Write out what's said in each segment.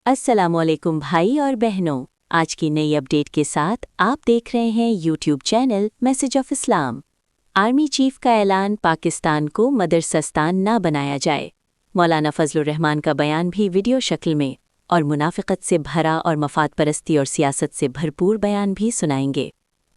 अस्सलामुअलैकुम भाई और बहनों, आज की नई अपडेट के साथ आप देख रहे हैं YouTube channel message of Islam. Army chief का ऐलान, पाकिस्तान को मदरसस्तान ना बनाया जाए। मौलाना फजलुर रहमान का बयान भी वीडियो शक्ल में, और मुनाफिकत से भरा और मफाद परस्ती और सियासत से भरपूर बयान भी सुनाएंगे।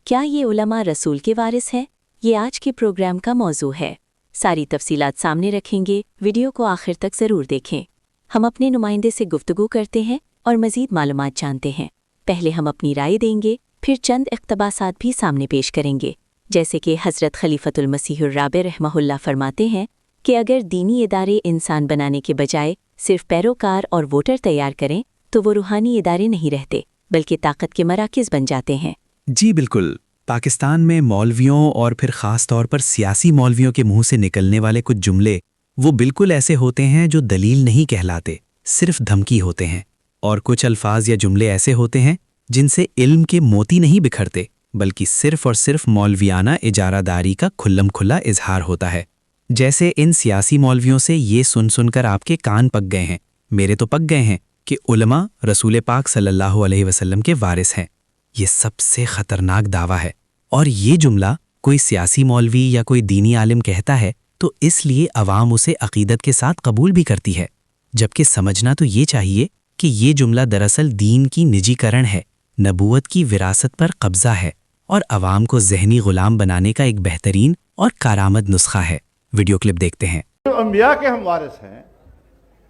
क्या ये उलमा रसूल के वारिस हैं? ये आज के प्रोग्राम का मौजू है। सारी तफसीलात सामने रखेंगे, वीडियो को आखिर तक ज़रूर देखें। हम अपने नुमाइंदे से गुफ्तगू करते हैं और मज़ीद मालूमात जानते हैं। पहले हम अपनी राय देंगे, फिर चंद इक़्तिबासात भी सामने पेश करेंगे। जैसे कि हज़रत खलीफतुल मसीहुर राबि रहमहुल्लाह फरमाते हैं कि अगर दीनी इदारे इंसान बनाने के बजाय सिर्फ पैरोकार और वोटर तैयार करें तो वो रूहानी इदारे नहीं रहते, बल्कि ताकत के मराकिज़ बन जाते हैं। जी बिल्कुल। पाकिस्तान में मौलवियों और फिर ख़ास तौर पर सियासी मौलवियों के मुंह से निकलने वाले कुछ जुमले वो बिल्कुल ऐसे होते हैं जो दलील नहीं कहलाते, सिर्फ धमकी होते हैं। और कुछ अल्फाज या जुमले ऐसे होते हैं जिनसे इल्म के मोती नहीं बिखरते, बल्कि सिर्फ और सिर्फ मौलवियाना इजारादारी का खुल्लम खुल्ला इजहार होता है। जैसे इन सियासी मौलवियों से ये सुन सुनकर आपके कान पक गए हैं, मेरे तो पक गए हैं, कि उलमा रसूल पाक सल्लल्लाहु अलैहि वसल्लम के वारिस हैं। ये सबसे ख़तरनाक दावा है, और ये जुमला कोई सियासी मौलवी या कोई दीनी आलिम कहता है तो इसलिए अवाम उसे अक़ीदत के साथ कबूल भी करती है, जबकि समझना तो ये चाहिए कि ये जुमला दरअसल दीन की निजीकरण है, नबूवत की विरासत पर कब्ज़ा है और अवाम को ज़हनी ग़ुलाम बनाने का एक बेहतरीन और कारामद नुस्खा है। वीडियो क्लिप देखते हैं। अंबिया के हम वारिस हैं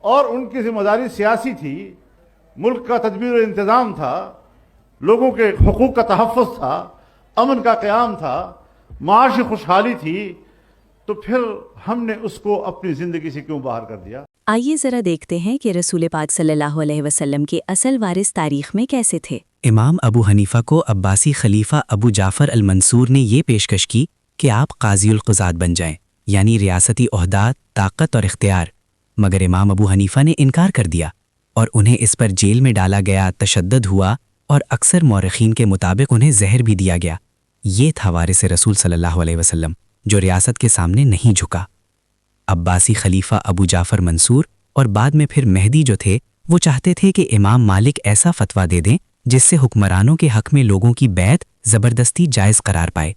और उनकी जिम्मेदारी सियासी थी, मुल्क का तदबीर और इंतज़ाम था, लोगों के हुकूक का तहफ़्फ़ुज़ था, अमन का क़याम था, माशी खुशहाली थी, तो फिर हमने उसको अपनी ज़िंदगी से क्यों बाहर कर दिया? आइए ज़रा देखते हैं कि रसूल पाक सल्लल्लाहु अलैहि वसल्लम के असल वारिस तारीख़ में कैसे थे। इमाम अबू हनीफ़ा को अब्बासी खलीफा अबू जाफ़र अल मंसूर ने ये पेशकश की कि आप काज़ीउल क़ुज़ात बन जाएं, यानी रियासती ओहदात, ताकत और इख्तियार। मगर इमाम अबू हनीफ़ा ने इनकार कर दिया और उन्हें इस पर जेल में डाला गया, तशद्दुद हुआ और अक्सर मौरख़ीन के मुताबिक उन्हें जहर भी दिया गया। ये था वारिस रसूल सल्लल्लाहु अलैहि वसल्लम, जो रियासत के सामने नहीं झुका। अब्बासी खलीफा अबू जाफ़र मंसूर और बाद में फिर मेहदी जो थे, वो चाहते थे कि इमाम मालिक ऐसा फतवा दे दें जिससे हुक्मरानों के हक़ में लोगों की बैत ज़बरदस्ती जायज़ करार पाए।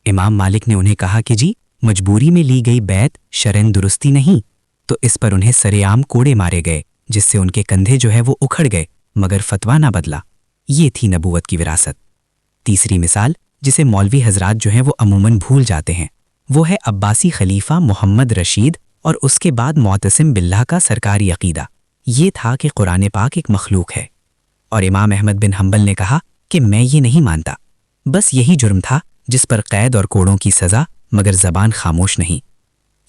इमाम मालिक ने उन्हें कहा कि जी, मजबूरी में ली गई बैत शरन दुरुस्ती नहीं, तो इस पर उन्हें सरेआम कोड़े मारे गए, जिससे उनके कंधे जो है वो उखड़ गए, मगर फतवा ना बदला। ये थी नबूवत की विरासत। तीसरी मिसाल, जिसे मौलवी हजरात जो हैं वो अमूमन भूल जाते हैं, वो है अब्बासी खलीफा मोहम्मद रशीद और उसके बाद मुअतसिम बिल्लाह का सरकारी अक़ीदा। ये था कि कुरान पाक एक मखलूक है, और इमाम अहमद बिन हम्बल ने कहा कि मैं ये नहीं मानता। बस यही जुर्म था जिस पर कैद और कोड़ों की सज़ा, मगर ज़बान खामोश नहीं।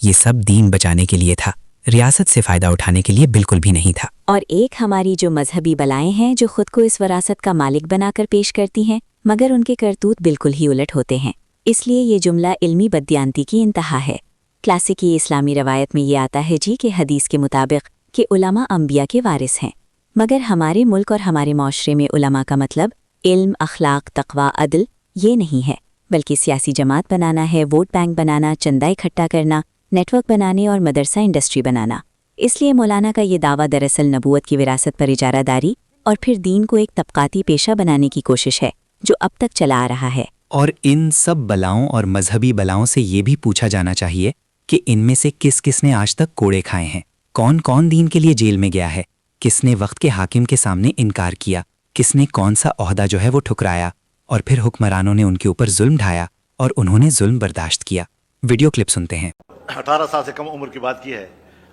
ये सब दीन बचाने के लिए था, रियासत से फ़ायदा उठाने के लिए बिल्कुल भी नहीं था। और एक हमारी जो मजहबी बलाएं हैं जो खुद को इस वरासत का मालिक बनाकर पेश करती हैं, मगर उनके करतूत बिल्कुल ही उलट होते हैं। इसलिए ये जुमला इल्मी बददियानती की इंतहा है। क्लासिकी इस्लामी रवायत में ये आता है जी कि हदीस के मुताबिक कि उलमा अंबिया के वारिस हैं, मगर हमारे मुल्क और हमारे माशरे में उलमा का मतलब इल्म, अखलाक, तक़वा, अदल ये नहीं है, बल्कि सियासी जमात बनाना है, वोट बैंक बनाना, चंदा इकट्ठा करना, नेटवर्क बनाने और मदरसा इंडस्ट्री बनाना। इसलिए मौलाना का ये दावा दरअसल नबूवत की विरासत पर इजारादारी और फिर दीन को एक तबक़ाती पेशा बनाने की कोशिश है, जो अब तक चला आ रहा है। और इन सब बलाओं और मजहबी बलाओं से ये भी पूछा जाना चाहिए कि इनमें से किस किस ने आज तक कोड़े खाए हैं, कौन कौन दीन के लिए जेल में गया है, किसने वक्त के हाकिम के सामने इनकार किया, किसने कौन सा ओहदा जो है वो ठुकराया, और फिर हुक्मरानों ने उनके ऊपर जुल्म ढाया और उन्होंने जुल्म बर्दाश्त किया। वीडियो क्लिप सुनते हैं। 18 साल से कम उम्र की बात की है,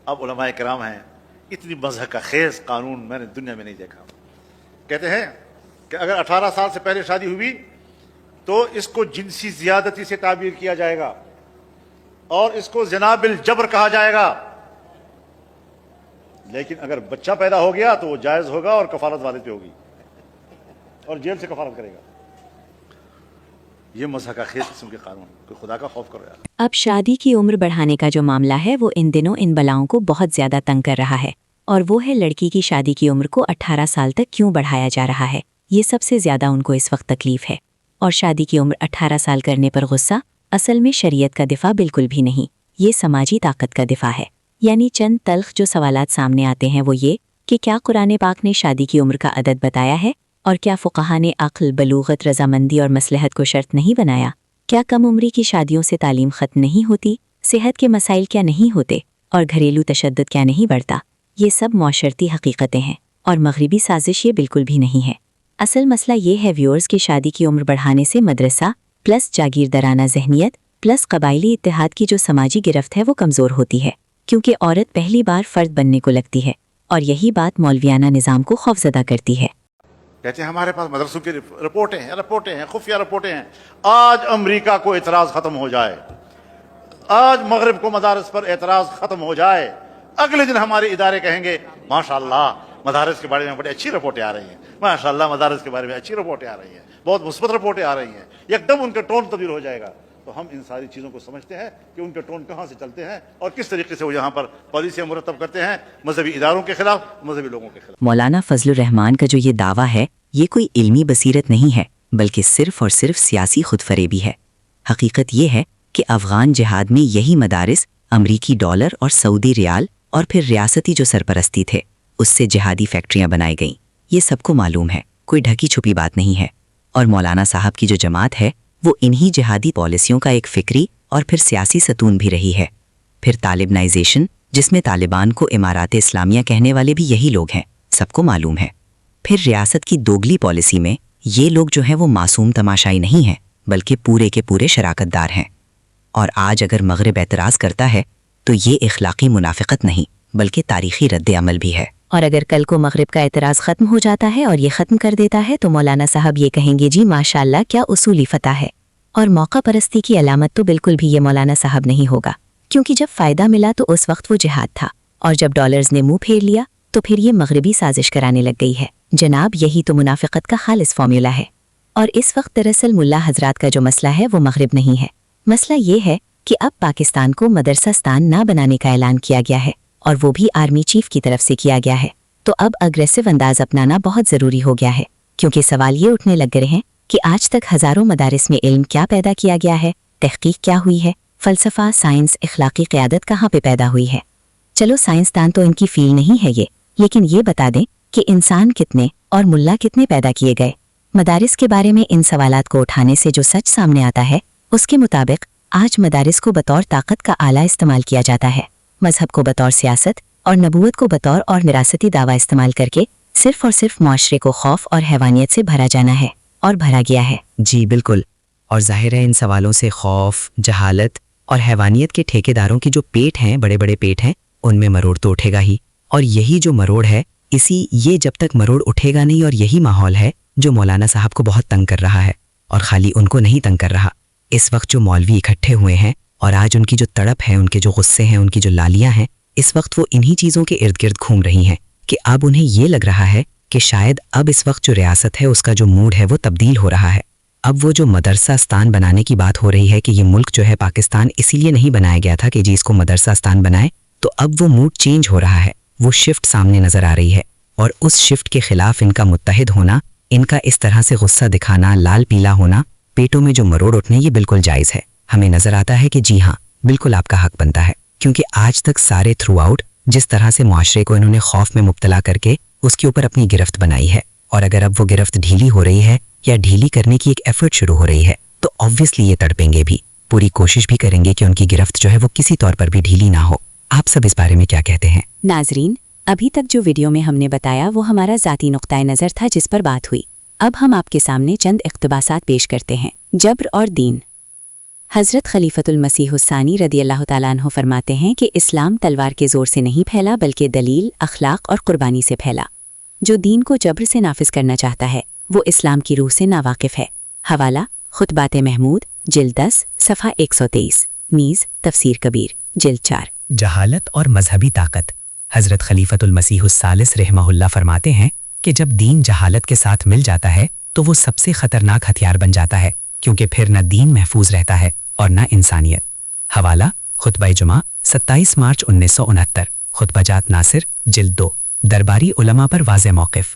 अब उलमाए किराम हैं। इतनी मजहब का खेज कानून मैंने दुनिया में नहीं देखा। कहते हैं कि अगर 18 साल से पहले शादी हुई तो इसको जिनसी ज़ियादती से ताबीर किया जाएगा और इसको ज़िना बिल जबर कहा जाएगा। लेकिन अगर बच्चा पैदा हो गया तो वो जायज़ होगा और कफालत वाले पे होगी और जेल से कफालत करेगा। ये मज़हब का खेज किस्म के कानून, कोई खुदा का खौफ करो यार। अब शादी की उम्र बढ़ाने का जो मामला है वो इन दिनों इन बलाओं को बहुत ज़्यादा तंग कर रहा है, और वो है लड़की की शादी की उम्र को 18 साल तक क्यों बढ़ाया जा रहा है। ये सबसे ज़्यादा उनको इस वक्त तकलीफ़ है। और शादी की उम्र 18 साल करने पर गुस्सा असल में शरीयत का दिफा बिल्कुल भी नहीं, ये समाजी ताकत का दिफा है। यानी चंद तल्ख जो सवालात सामने आते हैं वो ये کہ کیا قرآن پاک نے شادی کی عمر کا عدد بتایا ہے، اور کیا فقہا نے عقل، بلوغت، رضامندی اور مصلحت کو شرط نہیں بنایا؟ کیا کم عمری کی شادیوں سے تعلیم ختم نہیں ہوتی، صحت کے مسائل کیا نہیں ہوتے، اور گھریلو تشدد کیا نہیں بڑھتا؟ یہ سب معاشرتی حقیقتیں ہیں، اور مغربی سازش یہ بالکل بھی نہیں ہے۔ اصل مسئلہ یہ ہے ویورز کہ شادی کی عمر بڑھانے سے مدرسہ پلس جاگیردارانہ ذہنیت پلس قبائلی اتحاد کی جو سماجی گرفت ہے وہ کمزور ہوتی ہے، کیونکہ عورت پہلی بار فرد بننے کو لگتی ہے، اور یہی بات مولویانہ نظام کو خوفزدہ کرتی ہے۔ کہتے ہیں ہمارے پاس مدرسوں کی رپورٹیں ہیں، خفیہ رپورٹیں ہیں۔ آج امریکہ کو اعتراض ختم ہو جائے، آج مغرب کو مدارس پر اعتراض ختم ہو جائے، اگلے دن ہمارے ادارے کہیں گے ماشاءاللہ مدارس کے بارے میں بڑی اچھی رپورٹیں آ رہی ہیں، ماشاءاللہ مدارس کے بارے میں اچھی رپورٹیں آ رہی ہیں، بہت مثبت رپورٹیں آ رہی ہیں، ایک دم ان کا ٹون تبدیل ہو جائے گا۔ تو ہم ان ساری چیزوں کو سمجھتے ہیں کہ ان کے ٹون کہاں سے چلتے ہیں اور کس طریقے سے وہ یہاں پر پالیسیاں مرتب کرتے ہیں مذہبی اداروں کے خلاف، مذہبی لوگوں کے خلاف۔ مولانا فضل الرحمان کا جو یہ دعویٰ ہے یہ کوئی علمی بصیرت نہیں ہے، بلکہ صرف اور صرف سیاسی خود فریبی ہے۔ حقیقت یہ ہے کہ افغان جہاد میں یہی مدارس امریکی ڈالر اور سعودی ریال اور پھر ریاستی جو سرپرستی تھے اس سے جہادی فیکٹریاں بنائی گئیں۔ یہ سب کو معلوم ہے، کوئی ڈھکی چھپی بات نہیں ہے۔ اور مولانا صاحب کی جو جماعت ہے وہ انہی جہادی پالیسیوں کا ایک فکری اور پھر سیاسی ستون بھی رہی ہے۔ پھر طالبنائزیشن، جس میں طالبان کو امارات اسلامیہ کہنے والے بھی یہی لوگ ہیں، سب کو معلوم ہے۔ پھر ریاست کی دوگلی پالیسی میں یہ لوگ جو ہیں وہ معصوم تماشائی نہیں ہیں، بلکہ پورے کے پورے شراکت دار ہیں۔ اور آج اگر مغرب اعتراض کرتا ہے تو یہ اخلاقی منافقت نہیں بلکہ تاریخی رد عمل بھی ہے۔ اور اگر کل کو مغرب کا اعتراض ختم ہو جاتا ہے اور یہ ختم کر دیتا ہے تو مولانا صاحب یہ کہیں گے جی ماشاءاللہ کیا اصولی فتح ہے۔ اور موقع پرستی کی علامت تو بالکل بھی یہ مولانا صاحب نہیں ہوگا، کیونکہ جب فائدہ ملا تو اس وقت وہ جہاد تھا، اور جب ڈالرز نے منہ پھیر لیا تو پھر یہ مغربی سازش کرانے لگ گئی ہے۔ جناب یہی تو منافقت کا خالص فارمولا ہے۔ اور اس وقت دراصل ملا حضرات کا جو مسئلہ ہے وہ مغرب نہیں ہے، مسئلہ یہ ہے کہ اب پاکستان کو مدرسہ نہ بنانے کا اعلان کیا گیا ہے، اور وہ بھی آرمی چیف کی طرف سے کیا گیا ہے۔ تو اب اگریسو انداز اپنانا بہت ضروری ہو گیا ہے، کیونکہ سوال یہ اٹھنے لگ گئے ہیں کہ آج تک ہزاروں مدارس میں علم کیا پیدا کیا گیا ہے، تحقیق کیا ہوئی ہے، فلسفہ، سائنس، اخلاقی قیادت کہاں پہ پیدا ہوئی ہے؟ چلو سائنسدان تو ان کی فیلڈ نہیں ہے یہ، لیکن یہ بتا دیں کہ انسان کتنے اور ملا کتنے پیدا کیے گئے؟ مدارس کے بارے میں ان سوالات کو اٹھانے سے جو سچ سامنے آتا ہے اس کے مطابق آج مدارس کو بطور طاقت کا آلہ استعمال کیا جاتا ہے، مذہب کو بطور سیاست اور نبوت کو بطور اور وراثتی دعویٰ استعمال کر کے صرف اور صرف معاشرے کو خوف اور حیوانیت سے بھرا جانا ہے، اور بھرا گیا ہے۔ جی بالکل، اور ظاہر ہے ان سوالوں سے خوف، جہالت اور حیوانیت کے ٹھیکیداروں کی جو پیٹ ہیں، بڑے بڑے پیٹ ہیں، ان میں مروڑ تو اٹھے گا ہی، اور یہی جو مروڑ ہے یہ جب تک مروڑ اٹھے گا نہیں، اور یہی ماحول ہے جو مولانا صاحب کو بہت تنگ کر رہا ہے، اور خالی ان کو نہیں تنگ کر رہا۔ اس وقت جو مولوی اکٹھے ہوئے ہیں اور آج ان کی جو تڑپ ہے، ان کے جو غصے ہیں، ان کی جو لالیاں ہیں، اس وقت وہ انہی چیزوں کے ارد گرد گھوم رہی ہیں کہ اب انہیں یہ لگ رہا ہے کہ شاید اب اس وقت جو ریاست ہے اس کا جو موڈ ہے وہ تبدیل ہو رہا ہے۔ اب وہ جو مدرسہ استان بنانے کی بات ہو رہی ہے کہ یہ ملک جو ہے پاکستان اسی لیے نہیں بنایا گیا تھا کہ جی اس کو مدرسہ استان بنائے، تو اب وہ موڈ چینج ہو رہا ہے، وہ شفٹ سامنے نظر آ رہی ہے، اور اس شفٹ کے خلاف ان کا متحد ہونا، ان کا اس طرح سے غصہ دکھانا، لال پیلا ہونا، پیٹوں میں جو مروڑ اٹھنے، یہ بالکل جائز ہے۔ ہمیں نظر آتا ہے کہ جی ہاں بالکل آپ کا حق بنتا ہے، کیونکہ آج تک سارے تھرو آؤٹ جس طرح سے معاشرے کو انہوں نے خوف میں مبتلا کر کے اس کے اوپر اپنی گرفت بنائی ہے، اور اگر اب وہ گرفت ڈھیلی ہو رہی ہے یا ڈھیلی کرنے کی ایک ایفرٹ شروع ہو رہی ہے تو آبویسلی یہ تڑپیں گے بھی، پوری کوشش بھی کریں گے کہ ان کی گرفت جو ہے وہ کسی طور پر بھی ڈھیلی نہ ہو۔ آپ سب اس بارے میں کیا کہتے ہیں؟ ناظرین، ابھی تک جو ویڈیو میں ہم نے بتایا وہ ہمارا ذاتی نقطۂ نظر تھا جس پر بات ہوئی۔ اب ہم آپ کے سامنے چند اقتباسات پیش کرتے ہیں۔ جبر اور دین۔ حضرت خلیفۃ المسیح الثانی رضی اللہ تعالیٰ عنہ فرماتے ہیں کہ اسلام تلوار کے زور سے نہیں پھیلا بلکہ دلیل، اخلاق اور قربانی سے پھیلا۔ جو دین کو جبر سے نافذ کرنا چاہتا ہے وہ اسلام کی روح سے ناواقف ہے۔ حوالہ خطبات محمود، جلد 10، صفحہ 123، نیز تفسیر کبیر، جلد 4۔ جہالت اور مذہبی طاقت۔ حضرت خلیفۃ المسیح الثالث رحمہ اللہ فرماتے ہیں کہ جب دین جہالت کے ساتھ مل جاتا ہے تو وہ سب سے خطرناک ہتھیار بن جاتا ہے، کیونکہ پھر نہ دین محفوظ رہتا ہے اور نہ انسانیت۔ حوالہ خطبہ جمعہ 27 مارچ 1969، خطبہ جات ناصر، جلد 2، درباری علماء پر واضح موقف۔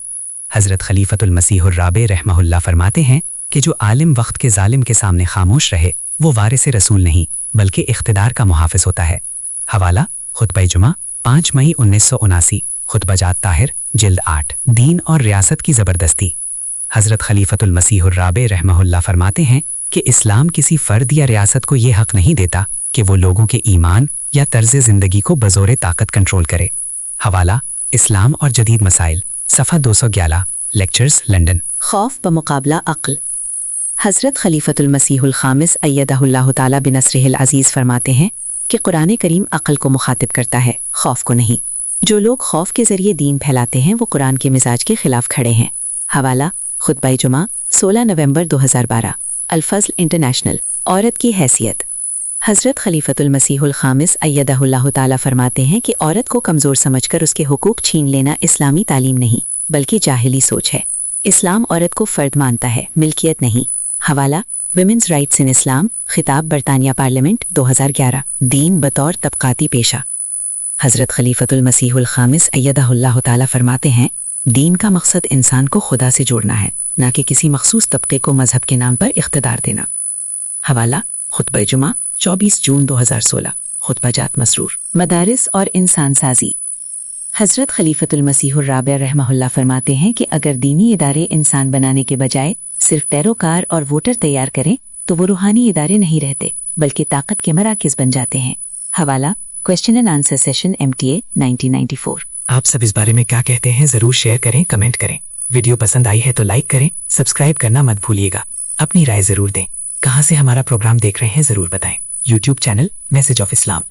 حضرت خلیفۃ المسیح الرابع رحمہ اللہ فرماتے ہیں کہ جو عالم وقت کے ظالم کے سامنے خاموش رہے وہ وارث رسول نہیں بلکہ اقتدار کا محافظ ہوتا ہے۔ حوالہ خطبہ جمعہ 5 مئی 1979، خطبہ جات طاہر، जिल्द 8 दीन और रियासत की ज़बरदस्ती। हज़रत खलीफतुल मसीहुर राबे रहमहुल्लाह फरमाते हैं कि इस्लाम किसी फ़र्द या रियासत को ये हक़ नहीं देता कि वो लोगों के ईमान या तर्ज़ ज़िंदगी को बज़ोरे ताकत कंट्रोल करे। हवाला इस्लाम और जदीद मसाइल, सफ़ा 211, लेक्चर्स लंदन। खौफ बमुकाबला अक्ल। हज़रत खलीफतुल मसीहुल खामिस अय्यदहुल्लाहु ताला बिनस्रिहिल अज़ीज़ फरमाते हैं कि कुरान करीम अक्ल को मुखातिब करता है, खौफ को नहीं। जो लोग खौफ के ज़रिए दीन फैलाते हैं वो कुरान के मिजाज के खिलाफ खड़े हैं। हवाला खुतबा जुमा 16 नवंबर 2012, अल-फज़्ल इंटरनेशनल। औरत की हैसियत। हज़रत खलीफतुल मसीहुल खामिस अय्यदहुल्लाहु ताला फरमाते हैं कि औरत को कमज़ोर समझकर उसके हुकूक छीन लेना इस्लामी तालीम नहीं बल्कि जाहिली सोच है। इस्लाम औरत को फ़र्द मानता है, मिल्कियत नहीं। हवाला विमेंस राइट्स इन इस्लाम, खिताब बरतानिया पार्लियामेंट 2011। दीन बतौर तबकाती पेशा। हज़रत खलीफतुल मसीहुल खामिस अय्यदहुल्लाहु ताला फरमाते हैं दीन का मकसद इंसान को खुदा से जोड़ना है, ना कि किसी मखसूस तबके को मजहब के नाम पर इख्तिदार देना। हवाला खुतबा जुमा 24 जून 2016, खुतबा जात मसरूर। मदारिस और इंसान साजी। हज़रत खलीफतुल मसीहुर राबे रहमहुल्लाह फरमाते हैं कि अगर दीनी इदारे इंसान बनाने के बजाय सिर्फ पैरोकार और वोटर तैयार करें तो वो रूहानी इदारे नहीं रहते बल्कि ताकत के मराकिज़ बन जाते हैं। हवाला question and answer session MTA 1994। आप सब इस बारे में क्या कहते हैं ज़रूर शेयर करें, कमेंट करें। वीडियो पसंद आई है तो लाइक करें, सब्सक्राइब करना मत भूलिएगा। अपनी राय ज़रूर दें। कहाँ से हमारा प्रोग्राम देख रहे हैं ज़रूर बताएं। YouTube channel message of Islam.